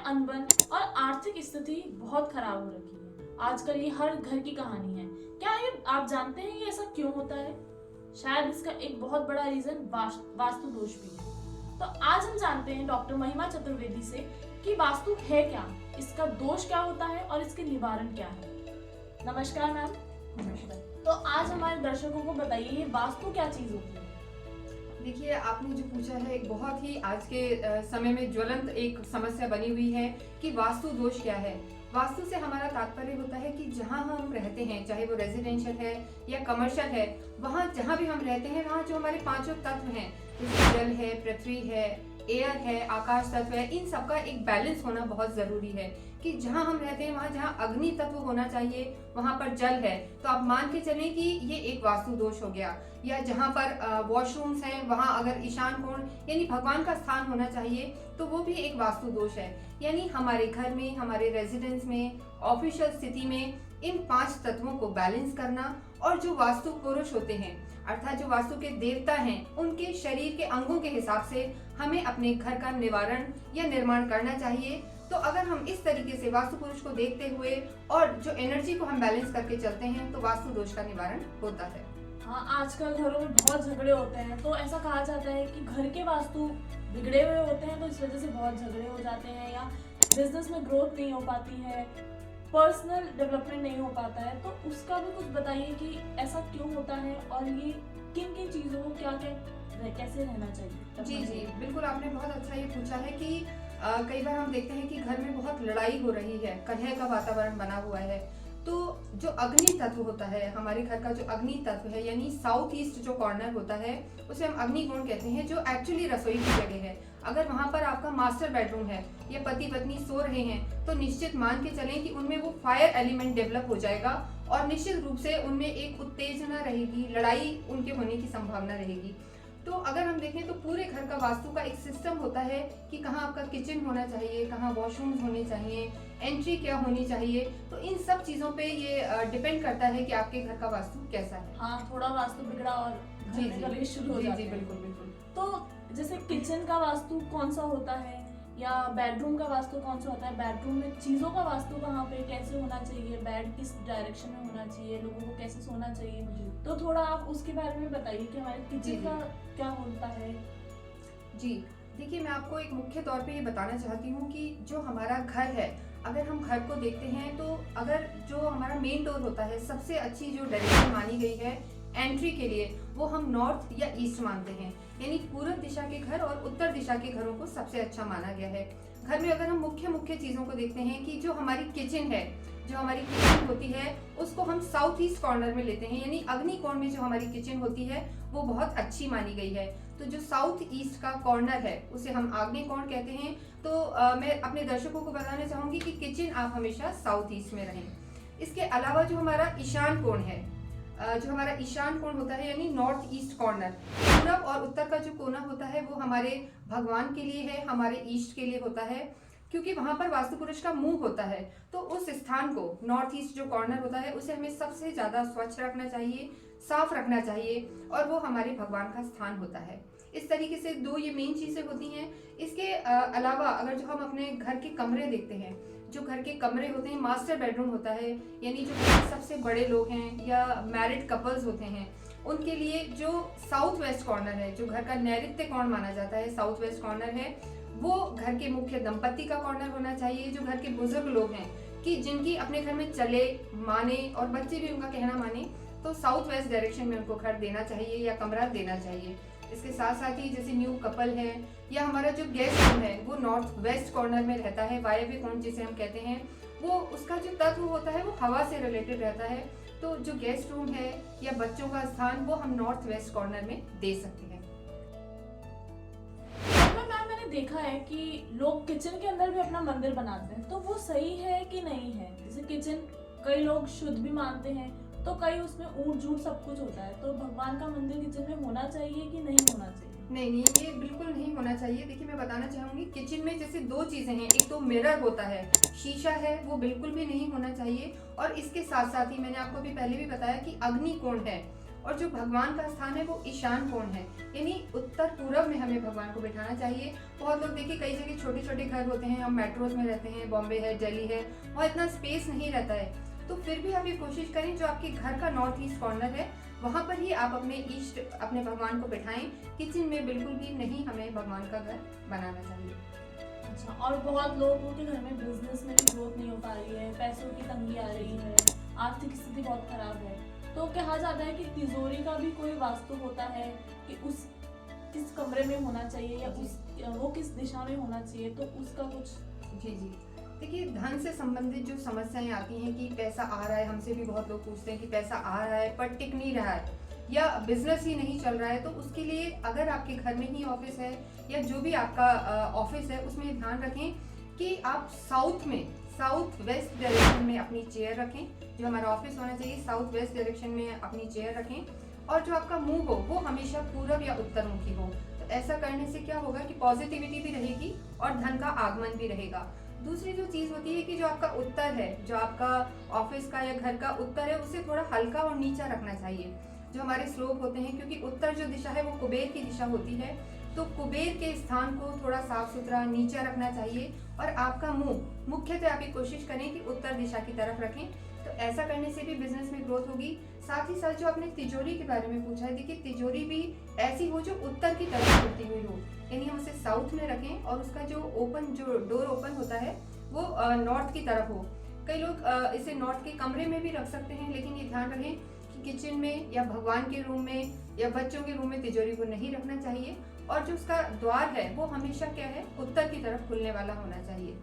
अनबन और आर्थिक स्थिति बहुत खराब हो रखी है। आजकल ये हर घर की कहानी है। क्या ये आप जानते हैं ये ऐसा क्यों होता है? शायद इसका एक बहुत बड़ा रीजन वास्तु दोष भी है। तो आज हम जानते हैं डॉक्टर महिमा चतुर्वेदी से कि वास्तु है क्या, इसका दोष क्या होता है और इसके निवारण क्या है। नमस्कार मैम। नमस्कार। तो आज हमारे दर्शकों को बताइए ये वास्तु क्या चीज होती है? देखिए, आपने जो पूछा है एक बहुत ही आज के समय में ज्वलंत एक समस्या बनी हुई है कि वास्तु दोष क्या है। वास्तु से हमारा तात्पर्य होता है कि जहाँ हम रहते हैं, चाहे वो रेजिडेंशियल है या कमर्शियल है, वहाँ जहाँ भी हम रहते हैं वहाँ जो हमारे पांचों तत्व हैं, जैसे जल है, पृथ्वी है, एयर है, आकाश तत्व है, इन सबका एक बैलेंस होना बहुत जरूरी है। कि जहाँ हम रहते हैं वहाँ जहाँ अग्नि तत्व होना चाहिए वहाँ पर जल है, तो आप मान के चलें कि ये एक वास्तु दोष हो गया। या जहाँ पर वॉशरूम्स हैं वहाँ अगर ईशान कोण यानी भगवान का स्थान होना चाहिए तो वो भी एक वास्तु दोष है। यानी हमारे घर में, हमारे रेजिडेंस में, ऑफिशियल स्थिति में इन 5 तत्वों को बैलेंस करना, और जो वास्तु पुरुष होते हैं अर्थात जो वास्तु के देवता हैं उनके शरीर के अंगों के हिसाब से हमें अपने घर का निवारण या निर्माण करना चाहिए। तो अगर हम इस तरीके से वास्तु पुरुष को देखते हुए और जो एनर्जी को हम बैलेंस करके चलते हैं तो वास्तु दोष का निवारण होता है। हाँ, आजकल घरों में बहुत झगड़े होते हैं, तो ऐसा कहा जाता है कि घर के वास्तु बिगड़े हुए होते हैं तो इस वजह से बहुत झगड़े हो जाते हैं, या बिजनेस में ग्रोथ नहीं हो पाती है, पर्सनल डेवलपमेंट नहीं हो पाता है। तो उसका भी कुछ बताइए कि ऐसा क्यों होता है और ये किन किन चीजों को क्या कैसे रहना चाहिए। जी जी बिल्कुल, आपने बहुत अच्छा ये पूछा है कि कई बार हम देखते हैं कि घर में बहुत लड़ाई हो रही है, कलह का वातावरण बना हुआ है। तो जो अग्नि तत्व होता है, हमारे घर का जो अग्नि तत्व है यानी साउथ ईस्ट जो कॉर्नर होता है उसे हम अग्नि कोण कहते हैं, जो एक्चुअली रसोई की जगह है। अगर वहां पर आपका मास्टर बेडरूम है या पति पत्नी सो रहे हैं तो निश्चित मान के चलें कि उनमें वो फायर एलिमेंट डेवलप हो जाएगा और निश्चित रूप से उनमें एक उत्तेजना रहेगी, लड़ाई उनके होने की संभावना रहेगी। तो अगर हम देखें तो पूरे घर का वास्तु का एक सिस्टम होता है कि कहाँ आपका किचन होना चाहिए, कहाँ वॉशरूम्स होने चाहिए, एंट्री क्या होनी चाहिए। तो इन सब चीजों पे ये डिपेंड करता है कि आपके घर का वास्तु कैसा है। हाँ, थोड़ा वास्तु बिगड़ा और जी जी शुरू हो जाते हैं। बिल्कुल बिल्कुल। तो जैसे किचन का वास्तु कौन सा होता है या बेडरूम का वास्तु कौन सा होता है, बेडरूम में चीजों का वास्तु कहाँ पे कैसे होना चाहिए, बेड किस डायरेक्शन में होना चाहिए, लोगों को कैसे सोना चाहिए, तो थोड़ा आप उसके बारे में बताइए कि हमारे किचन का क्या होता है। जी देखिए, मैं आपको एक मुख्य तौर पे ये बताना चाहती हूँ कि जो हमारा घर है, अगर हम घर को देखते हैं तो अगर जो हमारा मेन डोर होता है, सबसे अच्छी जो डायरेक्शन मानी गई है एंट्री के लिए वो हम नॉर्थ या ईस्ट मानते हैं। यानी पूर्व दिशा के घर और उत्तर दिशा के घरों को सबसे अच्छा माना गया है। घर में अगर हम मुख्य चीजों को देखते हैं कि जो हमारी किचन है, जो हमारी किचन होती है उसको हम साउथ ईस्ट कॉर्नर में लेते हैं, यानी अग्नि कोण में जो हमारी किचन होती है वो बहुत अच्छी मानी गई है। तो जो साउथ ईस्ट का कॉर्नर है उसे हम आग्नेय कोण कहते हैं। तो मैं अपने दर्शकों को बताना चाहूंगी कि किचन आप हमेशा साउथ ईस्ट में रहें। इसके अलावा जो हमारा ईशान कोण है, जो हमारा ईशान कोण होता है यानी नॉर्थ ईस्ट कॉर्नर, पूरब और उत्तर का जो कोना होता है वो हमारे भगवान के लिए है, हमारे ईष्ट के लिए होता है, क्योंकि वहां पर वास्तु पुरुष का मुंह होता है। तो उस स्थान को, नॉर्थ ईस्ट जो कॉर्नर होता है, उसे हमें सबसे ज्यादा स्वच्छ रखना चाहिए, साफ रखना चाहिए, और वो हमारे भगवान का स्थान होता है। इस तरीके से 2 ये मेन चीजें होती हैं। इसके अलावा अगर जो हम अपने घर के कमरे देखते हैं, जो घर के कमरे होते हैं, मास्टर बेडरूम होता है, यानी जो घर के सबसे बड़े लोग हैं या मैरिड कपल्स होते हैं उनके लिए जो साउथ वेस्ट कॉर्नर है, जो घर का नैऋत्य कोण माना जाता है, साउथ वेस्ट कॉर्नर है, वो घर के मुख्य दंपति का कॉर्नर होना चाहिए। जो घर के बुजुर्ग लोग हैं कि जिनकी अपने घर में चले, माने और बच्चे भी उनका कहना माने, तो साउथ वेस्ट डायरेक्शन में उनको घर देना चाहिए या कमरा देना चाहिए। इसके साथ साथ ही जैसे न्यू कपल है या हमारा जो गेस्ट रूम है वो नॉर्थ वेस्ट कॉर्नर में रहता है, वायव्य कोण जिसे हम कहते हैं, वो उसका जो तत्व होता है वो हवा से रिलेटेड रहता है। तो जो गेस्ट रूम है या बच्चों का स्थान वो हम नॉर्थ वेस्ट कॉर्नर में दे सकते हैं। मैंने देखा है कि लोग किचन के अंदर भी अपना मंदिर बनाते हैं, तो वो सही है कि नहीं है? जैसे किचन कई लोग शुद्ध भी मानते हैं, तो कई उसमें ऊंट झूठ सब कुछ होता है, तो भगवान का मंदिर किचन में होना चाहिए कि नहीं होना चाहिए? नहीं, ये बिल्कुल नहीं होना चाहिए। देखिए, मैं बताना चाहूंगी, किचन में जैसे 2 चीजें हैं, एक तो मिरर होता है, शीशा है, वो बिल्कुल भी नहीं होना चाहिए। और इसके साथ साथ ही मैंने आपको भी पहले भी बताया कि अग्नि कोण है और जो भगवान का स्थान है वो ईशान कोण है, यानी उत्तर पूरब में हमें भगवान को बिठाना चाहिए। बहुत लोग देखिए कई जगह छोटे छोटे घर होते हैं, हम मेट्रोज में रहते हैं, बॉम्बे है, दिल्ली है, वहाँ इतना स्पेस नहीं रहता है, तो फिर भी आप ये कोशिश करें जो आपके घर का नॉर्थ ईस्ट कॉर्नर है वहाँ पर ही आप अपने भगवान को बिठाएं। किचन में बिल्कुल भी नहीं हमें भगवान का घर बनाना चाहिए। अच्छा, और बहुत लोगों के घर में बिजनेस में भी ग्रोथ नहीं हो पा रही है, पैसों की तंगी आ रही है, आर्थिक स्थिति बहुत खराब है, तो कहा जाता है कि तिजोरी का भी कोई वास्तु होता है कि उस किस कमरे में होना चाहिए या वो किस दिशा में होना चाहिए, तो उसका कुछ। जी जी, देखिए धन से संबंधित जो समस्याएं आती हैं कि पैसा आ रहा है, हमसे भी बहुत लोग पूछते हैं कि पैसा आ रहा है पर टिक नहीं रहा है या बिजनेस ही नहीं चल रहा है, तो उसके लिए अगर आपके घर में ही ऑफिस है या जो भी आपका ऑफिस है उसमें ध्यान रखें कि आप साउथ वेस्ट डायरेक्शन में अपनी चेयर रखें। जो हमारा ऑफिस होना चाहिए साउथ वेस्ट डायरेक्शन में अपनी चेयर रखें, और जो आपका मुंह हो वो हमेशा पूरब या उत्तर मुखी हो। तो ऐसा करने से क्या होगा कि पॉजिटिविटी भी रहेगी और धन का आगमन भी रहेगा। दूसरी जो चीज होती है कि जो आपका उत्तर है, जो आपका ऑफिस का या घर का उत्तर है, उसे थोड़ा हल्का और नीचा रखना चाहिए। जो हमारे श्लोक होते हैं, क्योंकि उत्तर जो दिशा है वो कुबेर की दिशा होती है, तो कुबेर के स्थान को थोड़ा साफ सुथरा नीचा रखना चाहिए। और आपका मुंह मुख्यतः आप ये कोशिश करें कि उत्तर दिशा की तरफ रखें, तो ऐसा करने से भी बिजनेस में ग्रोथ होगी। साथ ही साथ जो आपने तिजोरी के बारे में पूछा है, देखिए तिजोरी भी ऐसी हो जो उत्तर की तरफ खुलती हुई हो, यानी हम उसे साउथ में रखें और उसका जो डोर ओपन होता है वो नॉर्थ की तरफ हो। कई लोग इसे नॉर्थ के कमरे में भी रख सकते हैं, लेकिन ये ध्यान रखें कि किचन में या भगवान के रूम में या बच्चों के रूम में तिजोरी को नहीं रखना चाहिए, और जो उसका द्वार है वो हमेशा क्या है, उत्तर की तरफ खुलने वाला होना चाहिए।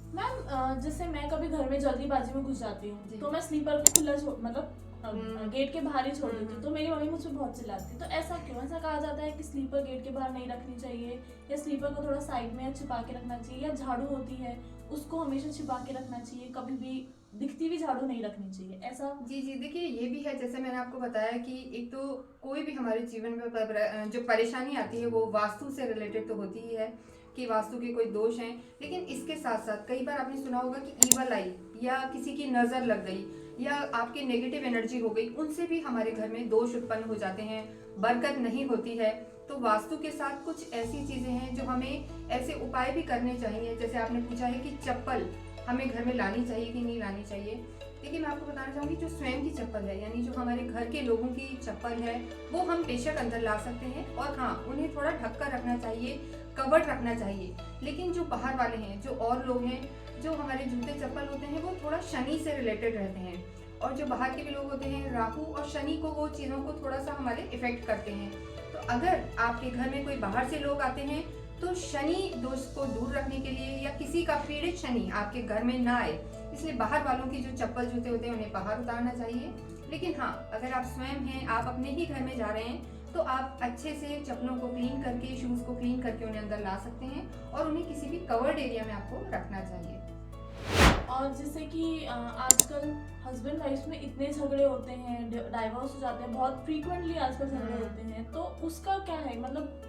मैम, जैसे मैं कभी घर में जल्दीबाजी में घुस जाती हूँ तो मैं स्लीपर को खुला गेट के बाहर ही छोड़ देती हूँ, तो मेरी मम्मी मुझसे बहुत चिल्लाती है। तो ऐसा क्यों? ऐसा कहा जाता है कि स्लीपर गेट के बाहर नहीं रखनी चाहिए, या स्लीपर को थोड़ा साइड में छिपा के रखना चाहिए, या झाड़ू होती है उसको हमेशा छिपा के रखना चाहिए, कभी भी दिखती हुई झाड़ू नहीं रखनी चाहिए, ऐसा? जी जी, देखिए ये भी है, जैसे मैंने आपको बताया कि एक तो कोई भी हमारे जीवन में जो परेशानी आती है वो वास्तु से रिलेटेड तो होती ही है कि वास्तु के कोई दोष हैं, लेकिन इसके साथ साथ कई बार आपने सुना होगा कि ईवल आई या किसी की नज़र लग गई या आपकी नेगेटिव एनर्जी हो गई, उनसे भी हमारे घर में दोष उत्पन्न हो जाते हैं, बरकत नहीं होती है। तो वास्तु के साथ कुछ ऐसी चीज़ें हैं जो हमें ऐसे उपाय भी करने चाहिए। जैसे आपने पूछा है कि चप्पल हमें घर में लानी चाहिए कि नहीं लानी चाहिए। देखिए मैं आपको बताना चाहूँगी, जो स्वयं की चप्पल है, यानी जो हमारे घर के लोगों की चप्पल है, वो हम बेशक अंदर ला सकते हैं, और हाँ उन्हें थोड़ा ढक कर रखना चाहिए, कवर्ड रखना चाहिए। लेकिन जो बाहर वाले हैं, जो और लोग हैं, जो हमारे जूते चप्पल होते हैं वो थोड़ा शनि से रिलेटेड रहते हैं, और जो बाहर के भी लोग होते हैं, राहु और शनि को, वो चीज़ों को थोड़ा सा हमारे इफेक्ट करते हैं। तो अगर आपके घर में कोई बाहर से लोग आते हैं तो शनि दोष को दूर रखने के लिए, या किसी का पीड़ित शनि आपके घर में ना आए, इसलिए बाहर वालों की जो चप्पल जूते होते हैं उन्हें बाहर उतारना चाहिए। लेकिन हाँ, अगर आप स्वयं हैं, आप अपने ही घर में जा रहे हैं, तो आप अच्छे से चप्पलों को क्लीन करके, शूज़ को क्लीन करके उन्हें अंदर ला सकते हैं, और उन्हें किसी भी कवर्ड एरिया में आपको रखना चाहिए। और जैसे कि आजकल हस्बैंड वाइफ में इतने झगड़े होते हैं, डाइवोर्स हो जाते हैं, बहुत फ्रीक्वेंटली आजकल झगड़े होते हैं, तो उसका क्या है? मतलब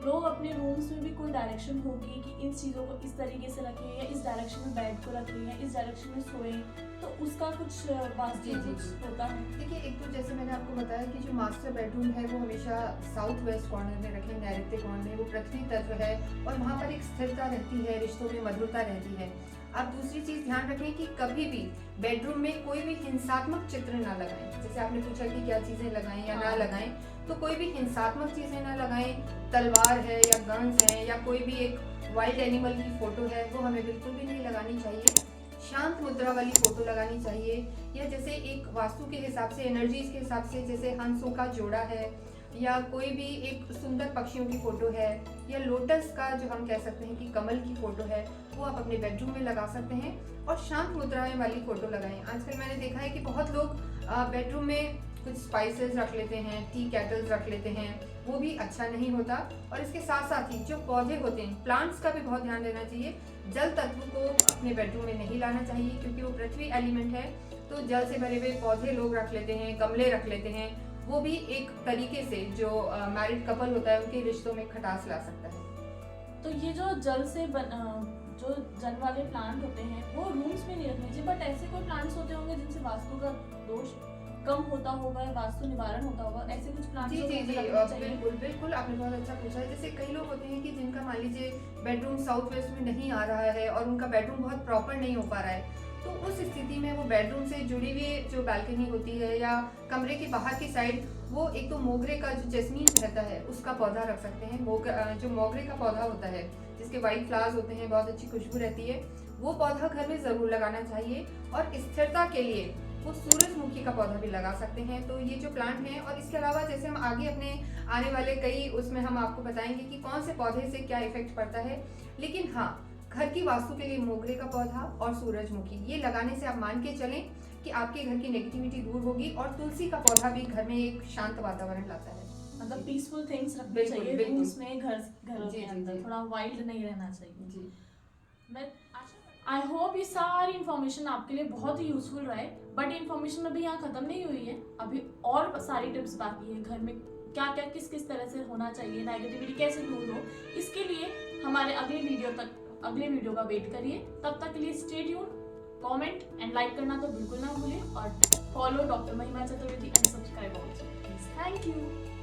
लोग अपने रूम्स में भी कोई डायरेक्शन होगी कि इन चीज़ों को इस तरीके से रखें, या इस डायरेक्शन में बेड को रखें, या इस डायरेक्शन में सोएं, तो उसका कुछ वास्तु कुछ होता है? देखिए एक तो जैसे मैंने आपको बताया कि जो मास्टर बेडरूम है वो हमेशा साउथ वेस्ट कॉर्नर में रखें, नैऋत्य कोण में, वो पृथ्वी तत्व है और वहाँ पर एक स्थिरता रहती है, रिश्तों में मधुरता रहती है। आप दूसरी चीज़ ध्यान रखें कि कभी भी बेडरूम में कोई भी हिंसात्मक चित्र ना लगाएं। जैसे आपने पूछा कि क्या चीज़ें लगाएं या ना लगाएं, तो कोई भी हिंसात्मक चीज़ें ना लगाएं। तलवार है या गन्स है या कोई भी एक वाइल्ड एनिमल की फोटो है, वो हमें बिल्कुल भी नहीं लगानी चाहिए। शांत मुद्रा वाली फोटो लगानी चाहिए, या जैसे एक वास्तु के हिसाब से, एनर्जीज के हिसाब से, जैसे हंसों का जोड़ा है, या कोई भी एक सुंदर पक्षियों की फोटो है, या लोटस का जो हम कह सकते हैं कि कमल की फोटो है, वो आप अपने बेडरूम में लगा सकते हैं, और शांत मुद्राएं वाली फोटो लगाएं। आजकल मैंने देखा है कि बहुत लोग बेडरूम में कुछ स्पाइसेस रख लेते हैं, टी केटल्स रख लेते हैं, वो भी अच्छा नहीं होता। और इसके साथ साथ ही जो पौधे होते हैं, प्लांट्स का भी बहुत ध्यान देना चाहिए। जल तत्व को अपने बेडरूम में नहीं लाना चाहिए, क्योंकि वो पृथ्वी एलिमेंट है, तो जल से भरे हुए पौधे लोग रख लेते हैं, गमले रख लेते हैं, वो भी एक तरीके से जो मैरिड कपल होता है उनके रिश्तों में खटास ला सकता है। तो ये जो जो जल वाले प्लांट होते हैं वो रूम्स में नहीं रखने चाहिए, बट ऐसे कोई प्लांट्स होते होंगे जिनसे वास्तु का दोष कम होता होगा, वास्तु निवारण होता होगा, ऐसे कुछ प्लांट्स जी जी जी बिल्कुल बिल्कुल, आपने बहुत अच्छा पूछा है। जैसे कई लोग होते हैं कि जिनका मान लीजिए बेडरूम साउथ वेस्ट में नहीं आ रहा है और उनका बेडरूम बहुत प्रॉपर नहीं हो पा रहा है, तो उस स्थिति में वो बेडरूम से जुड़ी हुई जो बालकनी होती है या कमरे के बाहर की साइड, वो एक तो मोगरे का जो जैस्मीन रहता है उसका पौधा रख सकते हैं। जो मोगरे का पौधा होता है जिसके वाइट फ्लावर्स होते हैं, बहुत अच्छी खुशबू रहती है, वो पौधा घर में ज़रूर लगाना चाहिए। और स्थिरता के लिए वो सूरजमुखी का पौधा भी लगा सकते हैं। तो ये जो प्लांट हैं, और इसके अलावा जैसे हम आगे अपने आने वाले कई उसमें हम आपको बताएंगे कि कौन से पौधे से क्या इफेक्ट पड़ता है, लेकिन हाँ, घर की वास्तु के लिए मोगरे का पौधा और सूरजमुखी ये लगाने से आप मान के चलें कि आपके घर की नेगेटिविटी दूर होगी। और तुलसी का पौधा भी घर में एक शांत वातावरण लाता है। मतलब पीसफुल थिंग्स रखने बिल्कुल, चाहिए बिल्कुल। रूम्स में, घरों जी, के जी, अंदर जी। थोड़ा वाइल्ड नहीं रहना चाहिए। जी मैं आई होप ये सारी इन्फॉर्मेशन आपके लिए बहुत ही यूजफुल रहे। बट इन्फॉर्मेशन अभी यहाँ खत्म नहीं हुई है, अभी और सारी टिप्स बाकी है। घर में क्या क्या किस किस तरह से होना चाहिए, नेगेटिविटी कैसे दूर हो, इसके लिए हमारे अगले वीडियो का वेट करिए। तब तक के लिए stay tune, comment and like करना तो बिल्कुल ना भूलें, और फॉलो डॉक्टर महिमा Chaturvedi and subscribe also please. Thank you.